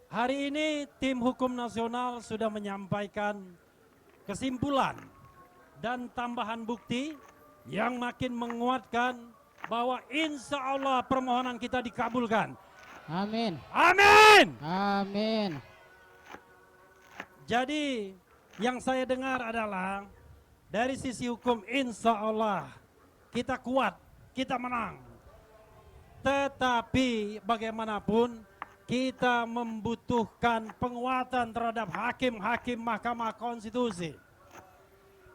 Hari ini tim hukum nasional sudah menyampaikan kesimpulan dan tambahan bukti yang makin menguatkan bahwa insya Allah permohonan kita dikabulkan. Amin. Amin. Amin. Jadi yang saya dengar adalah dari sisi hukum insya Allah kita kuat, kita menang. Tetapi bagaimanapun kita membutuhkan penguatan terhadap hakim-hakim Mahkamah Konstitusi.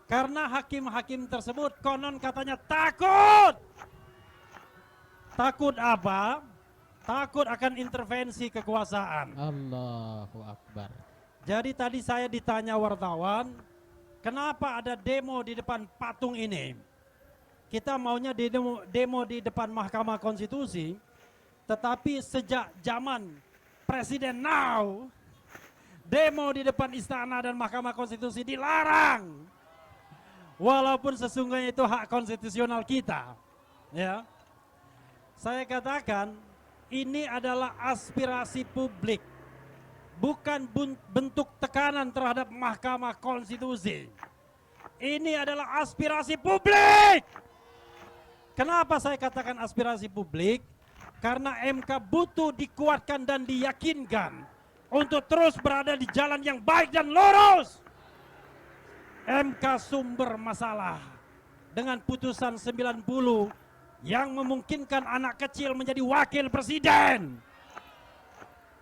Karena hakim-hakim tersebut konon katanya takut. Takut apa? Takut akan intervensi kekuasaan. Allahu Akbar. Jadi tadi saya ditanya wartawan, kenapa ada demo di depan patung ini? Kita maunya demo di depan Mahkamah Konstitusi, tetapi sejak zaman Presiden Now, demo di depan istana dan Mahkamah Konstitusi dilarang. Walaupun sesungguhnya itu hak konstitusional kita. Ya. Saya katakan ini adalah aspirasi publik, bukan bentuk tekanan terhadap Mahkamah Konstitusi. Ini adalah aspirasi publik. Kenapa saya katakan aspirasi publik? Karena MK butuh dikuatkan dan diyakinkan untuk terus berada di jalan yang baik dan lurus. MK sumber masalah dengan putusan 90 yang memungkinkan anak kecil menjadi wakil presiden.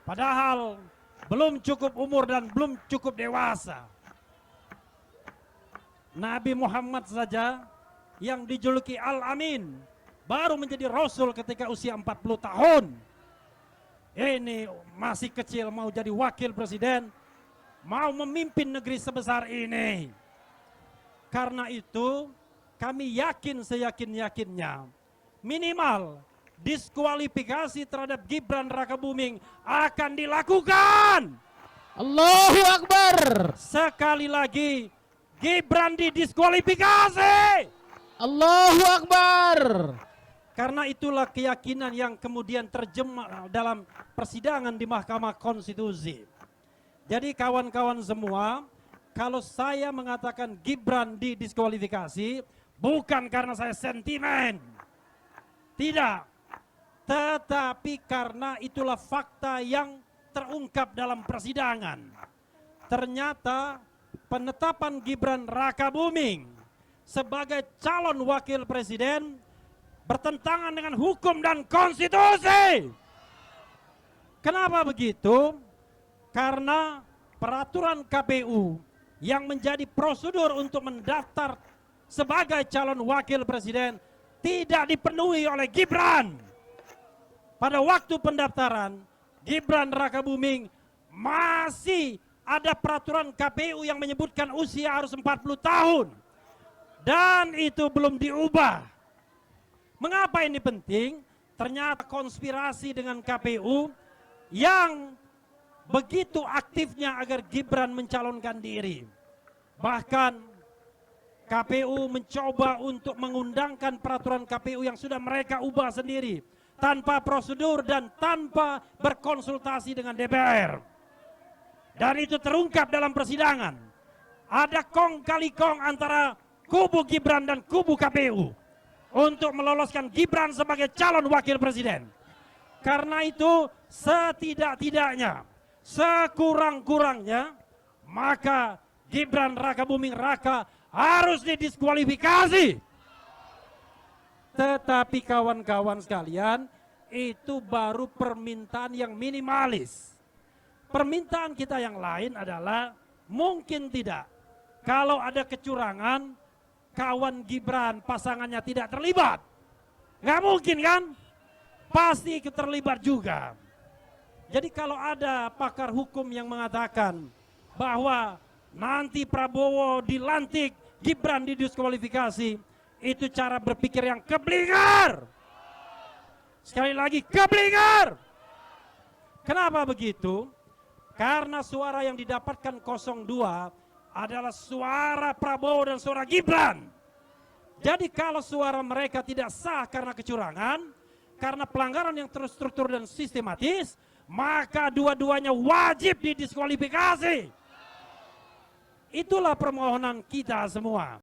Padahal belum cukup umur dan belum cukup dewasa. Nabi Muhammad saja yang dijuluki Al-Amin baru menjadi Rasul ketika usia 40 tahun. Ini masih kecil mau jadi wakil presiden, mau memimpin negeri sebesar ini. Karena itu kami yakin seyakin-yakinnya minimal diskualifikasi terhadap Gibran Rakabuming akan dilakukan. Allahu Akbar. Sekali lagi Gibran didiskualifikasi. Allahu Akbar. Karena itulah keyakinan yang kemudian terjemah dalam persidangan di Mahkamah Konstitusi. Jadi kawan-kawan semua, kalau saya mengatakan Gibran didiskualifikasi bukan karena saya sentimen. Tidak. Tetapi karena itulah fakta yang terungkap dalam persidangan. Ternyata penetapan Gibran Rakabuming sebagai calon wakil presiden bertentangan dengan hukum dan konstitusi. Kenapa begitu? Karena peraturan KPU yang menjadi prosedur untuk mendaftar sebagai calon wakil presiden tidak dipenuhi oleh Gibran. Pada waktu pendaftaran, Gibran Rakabuming masih ada peraturan KPU yang menyebutkan usia harus 40 tahun. Dan itu belum diubah. Mengapa ini penting? Ternyata konspirasi dengan KPU yang begitu aktifnya agar Gibran mencalonkan diri. Bahkan KPU mencoba untuk mengundangkan peraturan KPU yang sudah mereka ubah sendiri tanpa prosedur dan tanpa berkonsultasi dengan DPR. Dan itu terungkap dalam persidangan. Ada kong kali kong antara kubu Gibran dan kubu KPU untuk meloloskan Gibran sebagai calon wakil presiden. Karena itu setidak-tidaknya, sekurang-kurangnya, maka Gibran Rakabuming Raka harus didiskualifikasi. Tetapi kawan-kawan sekalian, itu baru permintaan yang minimalis. Permintaan kita yang lain adalah mungkin tidak. Kalau ada kecurangan, kawan Gibran pasangannya tidak terlibat. Nggak mungkin kan? Pasti ikut terlibat juga. Jadi kalau ada pakar hukum yang mengatakan bahwa nanti Prabowo dilantik, Gibran didiskualifikasi, itu cara berpikir yang keblinger. Sekali lagi keblinger. Kenapa begitu? Karena suara yang didapatkan 02 adalah suara Prabowo dan suara Gibran. Jadi kalau suara mereka tidak sah karena kecurangan, karena pelanggaran yang terstruktur dan sistematis, maka dua-duanya wajib didiskualifikasi. Itulah permohonan kita semua.